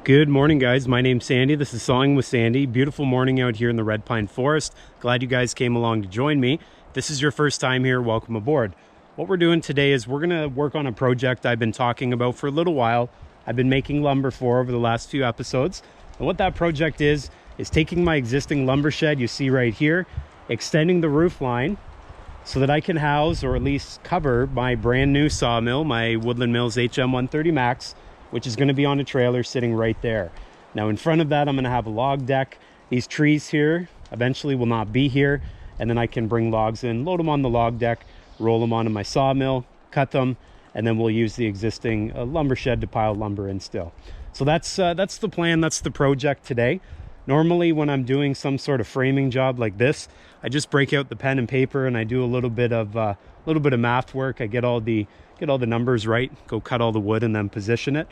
Good morning, guys. My name's Sandy. This is Sawing with Sandy. Beautiful morning out here in the Red Pine Forest. Glad you guys came along to join me. If this is your first time here, welcome aboard. What we're doing today is we're going to work on a project I've been talking about for a little while. I've been making lumber for over the last few episodes. And what that project is taking my existing lumber shed you see right here, extending the roof line so that I can house or at least cover my brand new sawmill, my Woodland Mills HM130max, which is going to be on a trailer sitting right there. Now in front of that, I'm going to have a log deck. These trees here eventually will not be here, and then I can bring logs in, load them on the log deck, roll them onto my sawmill, cut them, and then we'll use the existing lumber shed to pile lumber in still. So that's the plan. That's the project today. Normally when I'm doing some sort of framing job like this, I just break out the pen and paper and I do a little bit of math work. I get all the numbers right, go cut all the wood and then position it.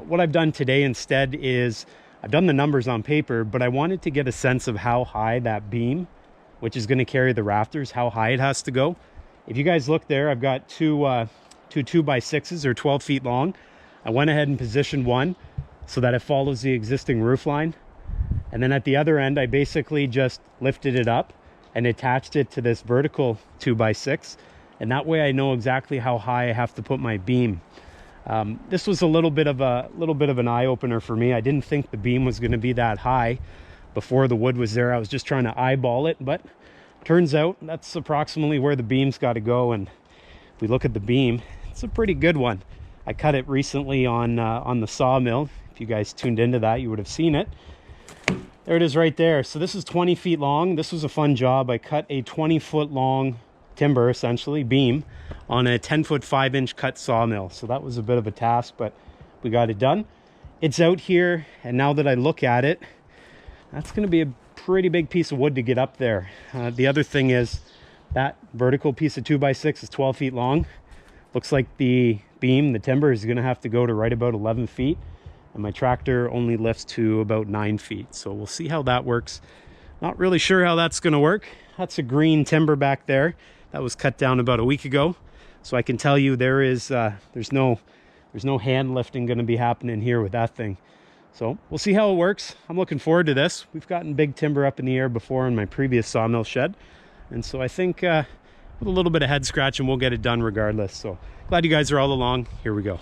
What I've done today instead is I've done the numbers on paper, but I wanted to get a sense of how high that beam, which is going to carry the rafters, how high it has to go. If you guys look there, I've got two 2x6s or 12 feet long. I went ahead and positioned one so that it follows the existing roof line. And then at the other end, I basically just lifted it up and attached it to this vertical 2x6. And that way I know exactly how high I have to put my beam. This was a little bit of an eye-opener for me. I didn't think the beam was going to be that high before the wood was there. I was just trying to eyeball it, but turns out that's approximately where the beam's got to go. And if we look at the beam, it's a pretty good one. I cut it recently on the sawmill. If you guys tuned into that, you would have seen it. There it is right there. So this is 20 feet long. This was a fun job. I cut a 20-foot long timber, essentially beam, on a 10-foot 5-inch cut sawmill. So that was a bit of a task, but we got it done. It's out here, and now that I look at it, that's going to be a pretty big piece of wood to get up there. The other thing is that vertical piece of 2x6 is 12 feet long. Looks like the beam, the timber, is going to have to go to right about 11 feet, and my tractor only lifts to about 9 feet. So we'll see how that works. Not really sure how that's going to work. That's a green timber back there that was cut down about a week ago. So I can tell you there's no hand lifting going to be happening here with that thing. So we'll see how it works. I'm looking forward to this. We've gotten big timber up in the air before in my previous sawmill shed. And so I think with a little bit of head scratching, we'll get it done regardless. So glad you guys are all along. Here we go.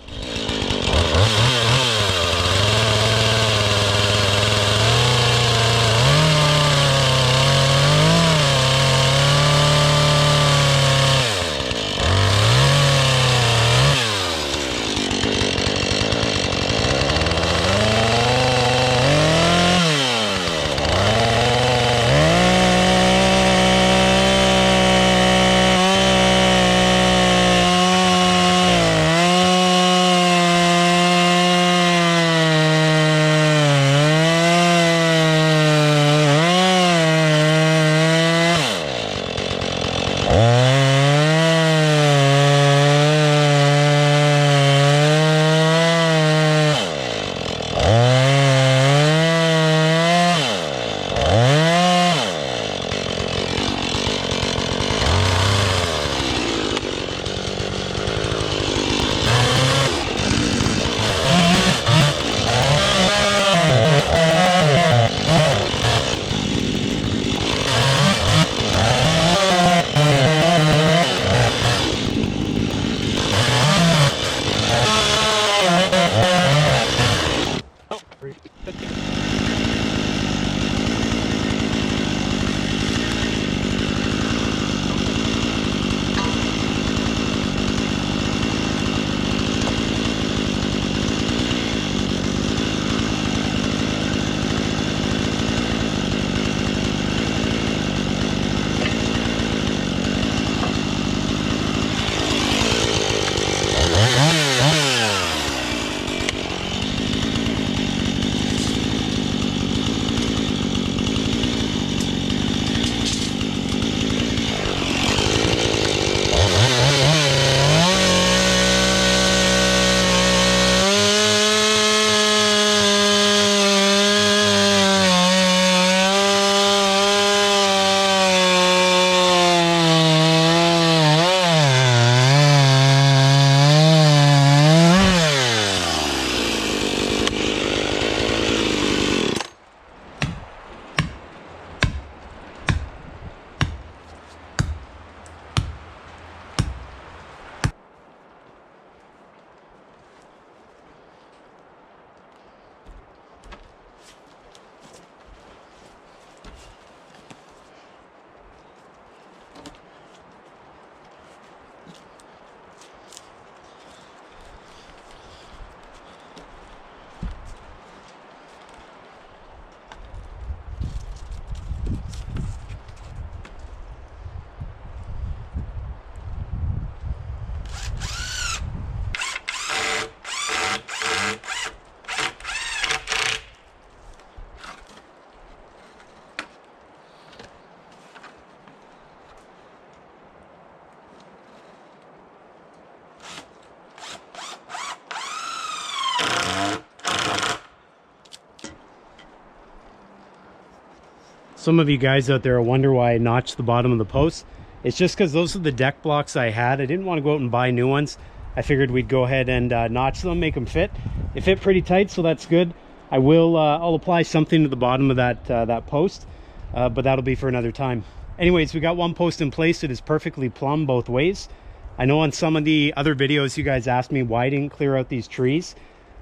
Some of you guys out there wonder why I notched the bottom of the post. It's just because those are the deck blocks I had. I didn't want to go out and buy new ones. I figured we'd go ahead and notch them, make them fit. They fit pretty tight, so that's good. I will I'll apply something to the bottom of that post, but that'll be for another time. Anyways, we got one post in place. It is perfectly plumb both ways. I know on some of the other videos you guys asked me why I didn't clear out these trees.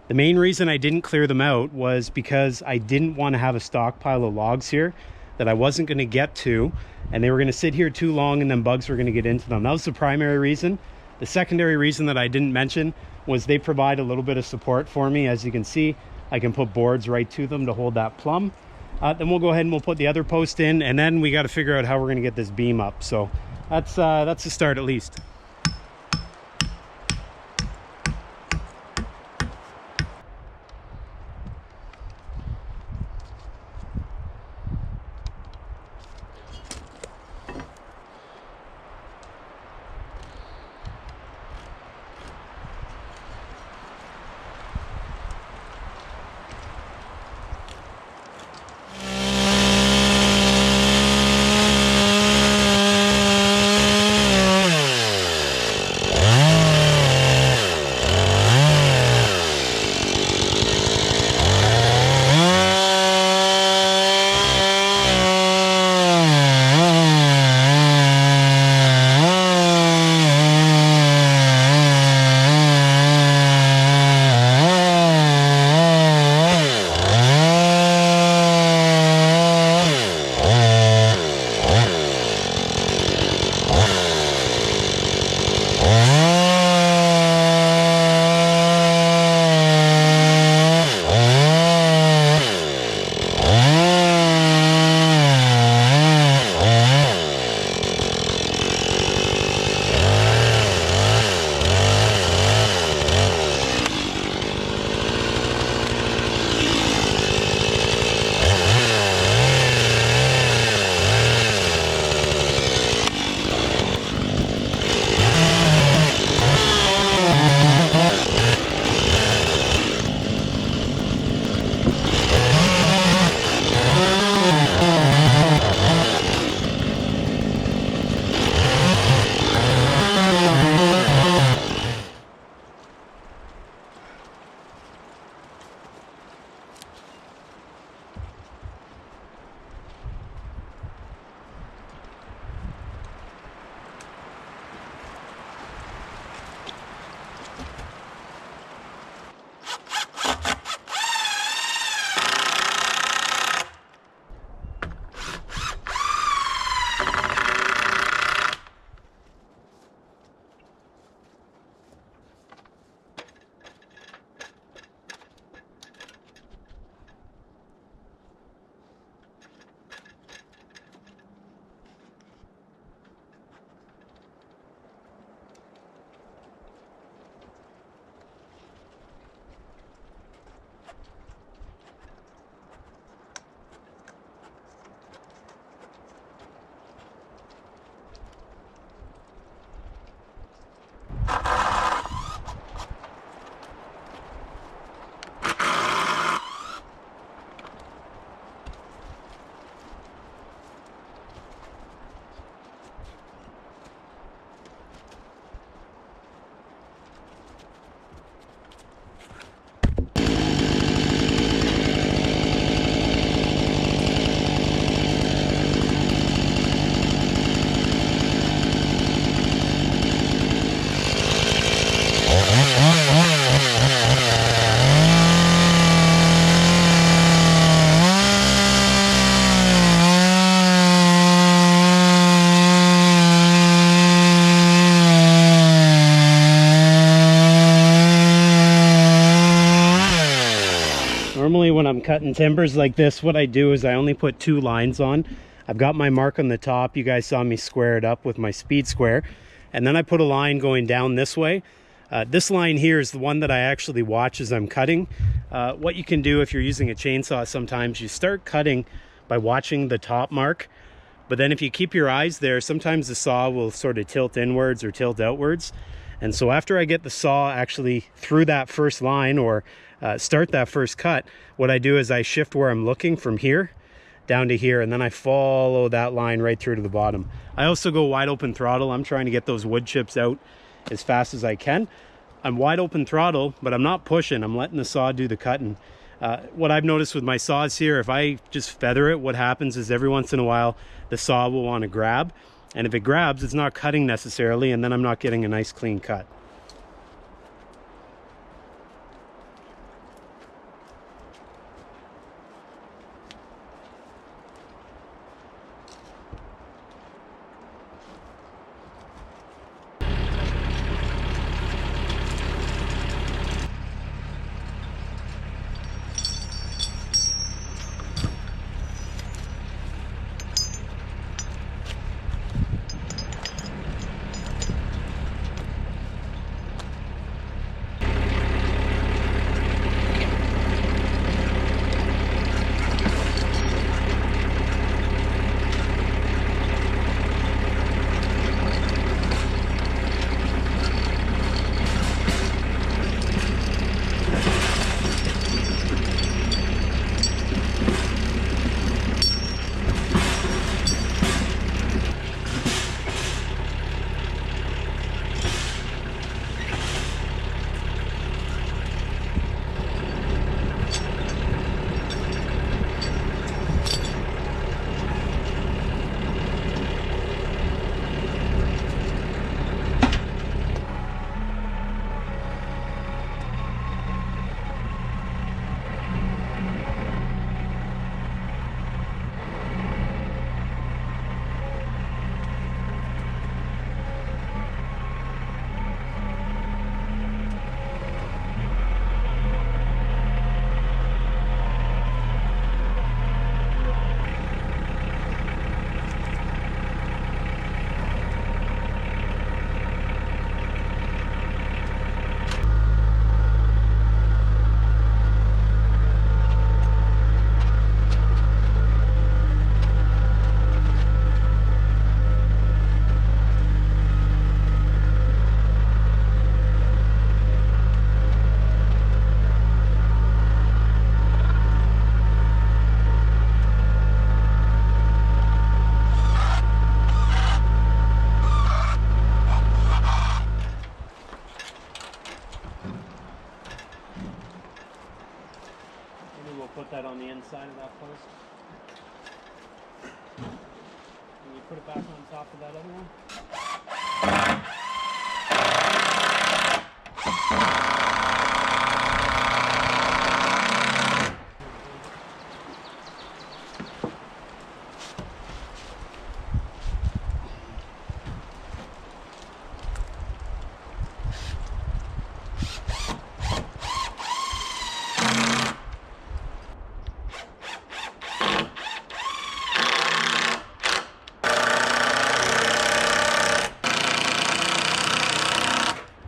The main reason I didn't clear them out was because I didn't want to have a stockpile of logs here that I wasn't going to get to, and they were going to sit here too long and then bugs were going to get into them. That was the primary reason. The secondary reason that I didn't mention was they provide a little bit of support for me. As you can see, I can put boards right to them to hold that plumb. Then we'll go ahead and we'll put the other post in, and then we got to figure out how we're going to get this beam up. So that's the start at least. Normally when I'm cutting timbers like this, what I do is I only put 2 lines on. I've got my mark on the top. You guys saw me square it up with my speed square. And then I put a line going down this way. This line here is the one that I actually watch as I'm cutting. What you can do if you're using a chainsaw, sometimes you start cutting by watching the top mark. But then if you keep your eyes there, sometimes the saw will sort of tilt inwards or tilt outwards. And so after I get the saw actually through that first line or start that first cut, what I do is I shift where I'm looking from here down to here, and then I follow that line right through to the bottom. I also go wide open throttle. I'm trying to get those wood chips out as fast as I can. I'm wide open throttle, but I'm not pushing. I'm letting the saw do the cutting. What I've noticed with my saws here, if I just feather it, what happens is every once in a while the saw will want to grab, and if it grabs, it's not cutting necessarily, and then I'm not getting a nice clean cut. Put that on the inside of that post. And you put it back on top of that other one.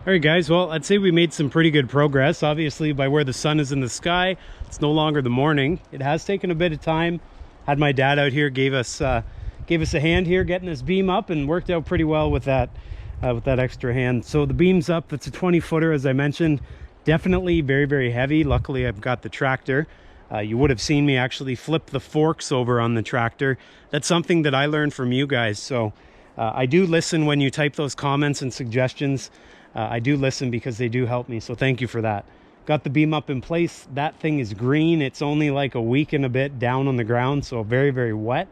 All right, guys, well, I'd say we made some pretty good progress. Obviously, by where the sun is in the sky, it's no longer the morning. It has taken a bit of time. Had my dad out here, gave us a hand here getting this beam up, and worked out pretty well with that extra hand. So the beam's up. It's a 20-footer, as I mentioned. Definitely very, very heavy. Luckily, I've got the tractor. You would have seen me actually flip the forks over on the tractor. That's something that I learned from you guys. So I do listen when you type those comments and suggestions. I do listen because they do help me, so thank you for that. Got the beam up in place. That thing is green. It's only like a week and a bit down on the ground, so very, very wet.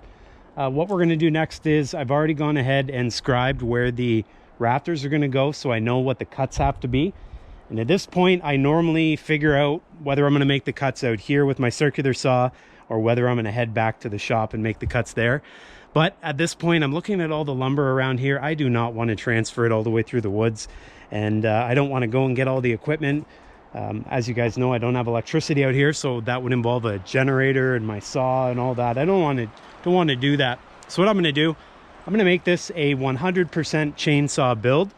What we're going to do next is I've already gone ahead and scribed where the rafters are going to go, so I know what the cuts have to be. And at this point, I normally figure out whether I'm going to make the cuts out here with my circular saw or whether I'm going to head back to the shop and make the cuts there. But at this point, I'm looking at all the lumber around here. I do not want to transfer it all the way through the woods, and I don't want to go and get all the equipment. As you guys know, I don't have electricity out here, so that would involve a generator and my saw and all that. I don't want to do that. So what I'm going to do, I'm going to make this a 100% chainsaw build.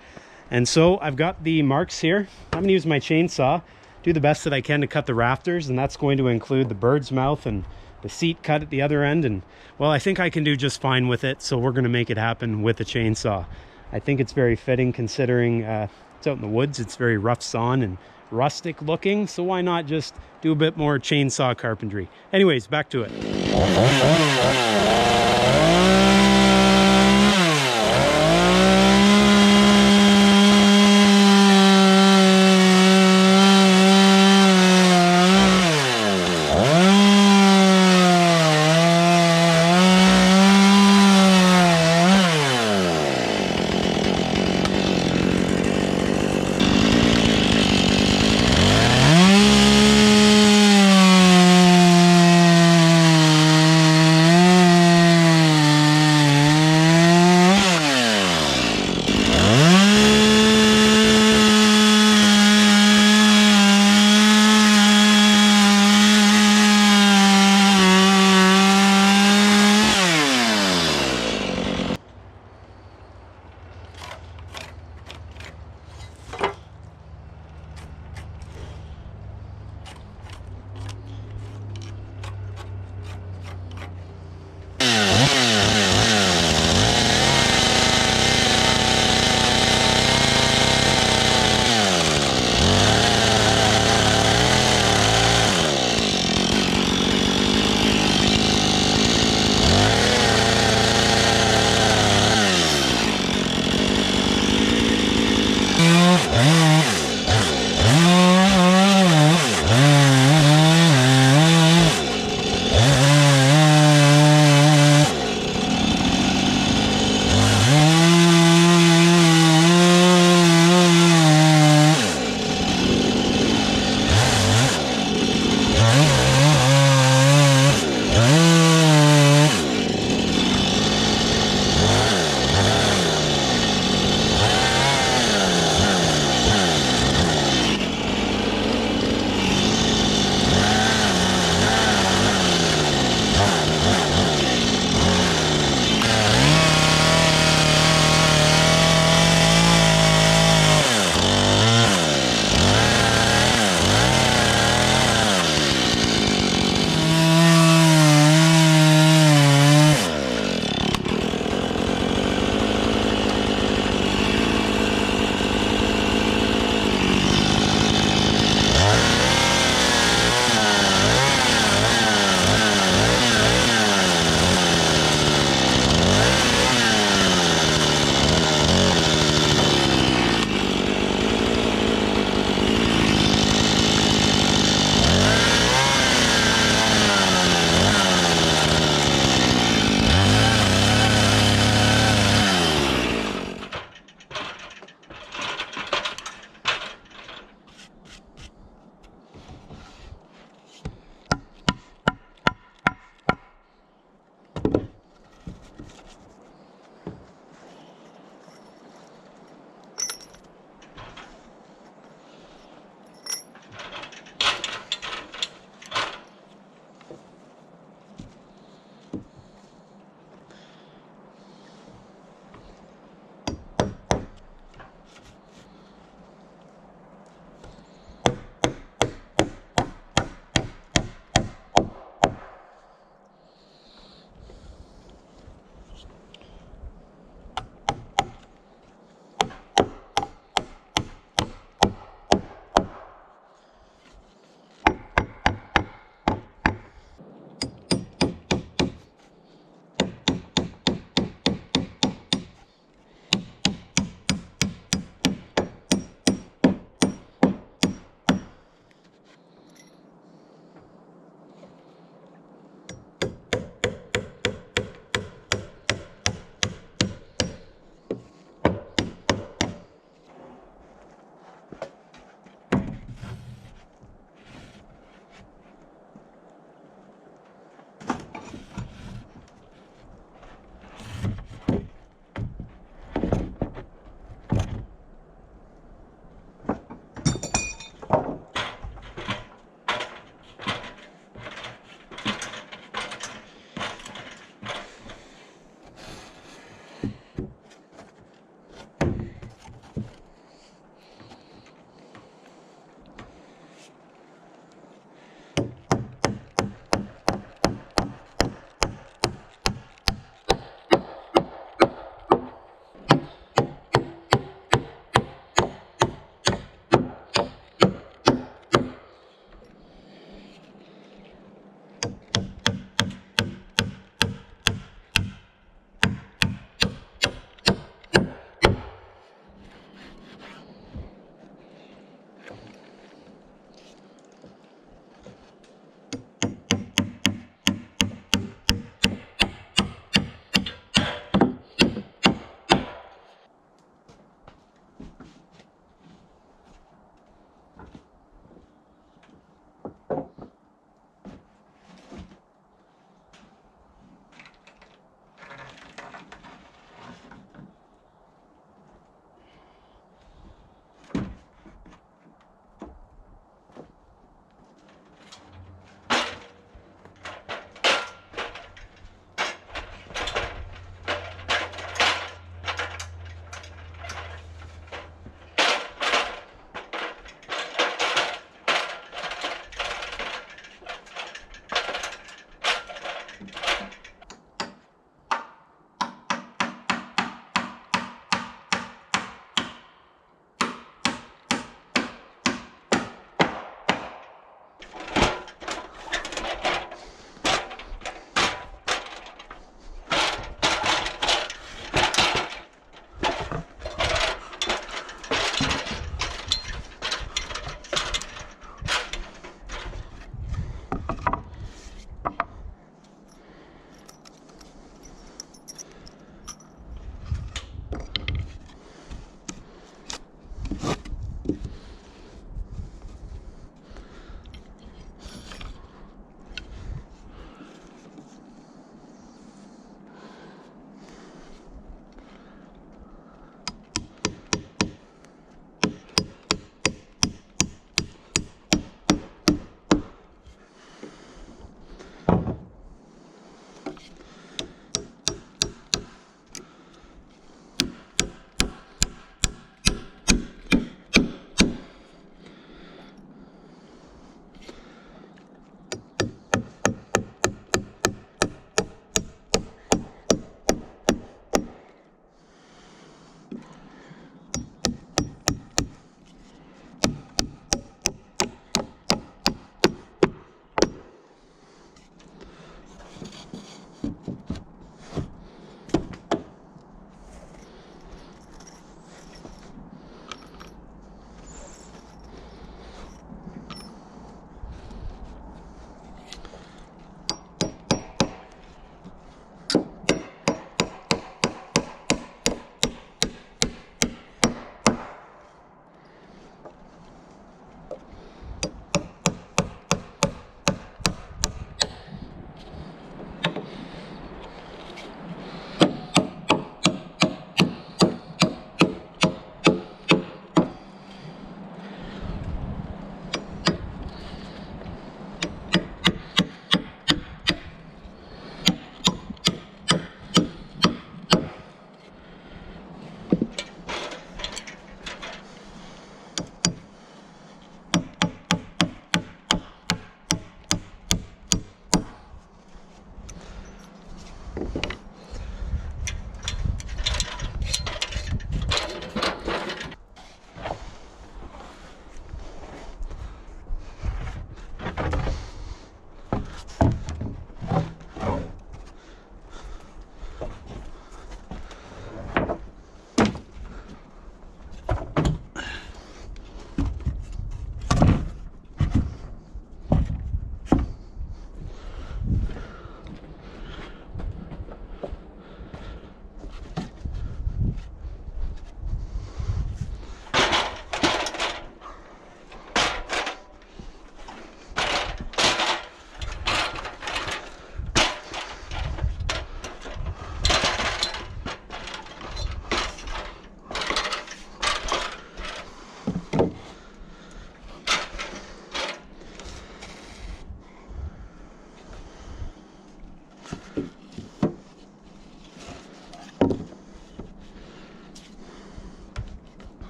And so I've got the marks here. I'm going to use my chainsaw, do the best that I can to cut the rafters, and that's going to include the bird's mouth and the seat cut at the other end. And well, I think I can do just fine with it, so we're going to make it happen with a chainsaw. I think it's very fitting considering it's out in the woods. It's very rough sawn and rustic looking, so why not just do a bit more chainsaw carpentry? Anyways, back to it.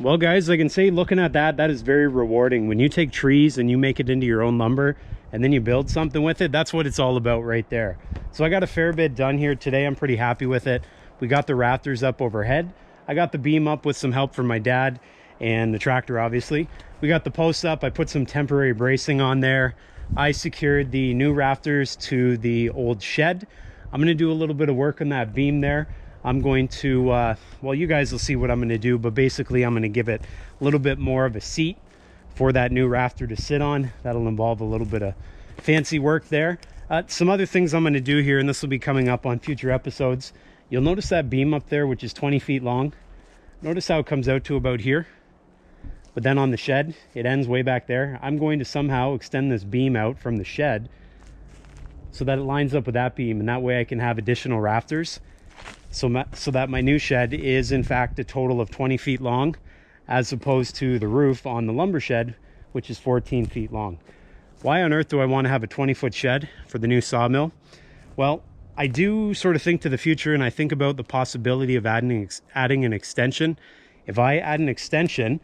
Well guys, I can say looking at that, that is very rewarding. When you take trees and you make it into your own lumber and then you build something with it, that's what it's all about right there. So I got a fair bit done here today. I'm pretty happy with it. We got the rafters up overhead. I got the beam up with some help from my dad and the tractor, obviously. We got the posts up. I put some temporary bracing on there. I secured the new rafters to the old shed. I'm going to do a little bit of work on that beam there. I'm going to, well, you guys will see what I'm going to do, but basically I'm going to give it a little bit more of a seat for that new rafter to sit on. That'll involve a little bit of fancy work there. Some other things I'm going to do here, and this will be coming up on future episodes. You'll notice that beam up there, which is 20 feet long. Notice how it comes out to about here. But then on the shed, it ends way back there. I'm going to somehow extend this beam out from the shed so that it lines up with that beam, and that way I can have additional rafters. So that my new shed is in fact a total of 20 feet long, as opposed to the roof on the lumber shed, which is 14 feet long. Why on earth do I want to have a 20-foot shed for the new sawmill? Well, I do sort of think to the future, and I think about the possibility of adding an extension. If I add an extension,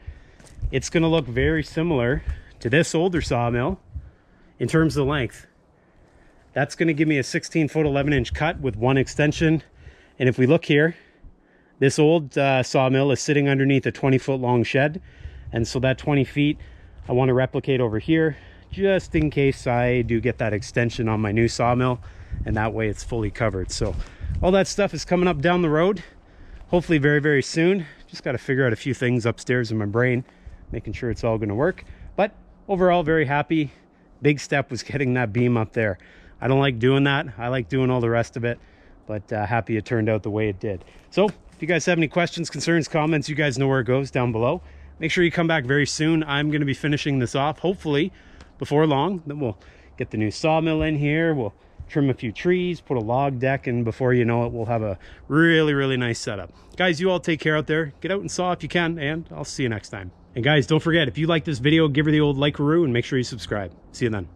it's going to look very similar to this older sawmill in terms of length. That's going to give me a 16-foot 11-inch cut with one extension. And if we look here, this old sawmill is sitting underneath a 20-foot long shed. And so that 20 feet, I want to replicate over here, just in case I do get that extension on my new sawmill. And that way it's fully covered. So all that stuff is coming up down the road, hopefully very, very soon. Just got to figure out a few things upstairs in my brain, making sure it's all going to work. But overall, very happy. Big step was getting that beam up there. I don't like doing that. I like doing all the rest of it. But happy it turned out the way it did. So if you guys have any questions, concerns, comments, you guys know where it goes down below. Make sure you come back very soon. I'm going to be finishing this off, hopefully before long. Then we'll get the new sawmill in here. We'll trim a few trees, put a log deck, and before you know it, we'll have a really, really nice setup. Guys, you all take care out there. Get out and saw if you can, and I'll see you next time. And guys, don't forget, if you like this video, give her the old like-a-roo and make sure you subscribe. See you then.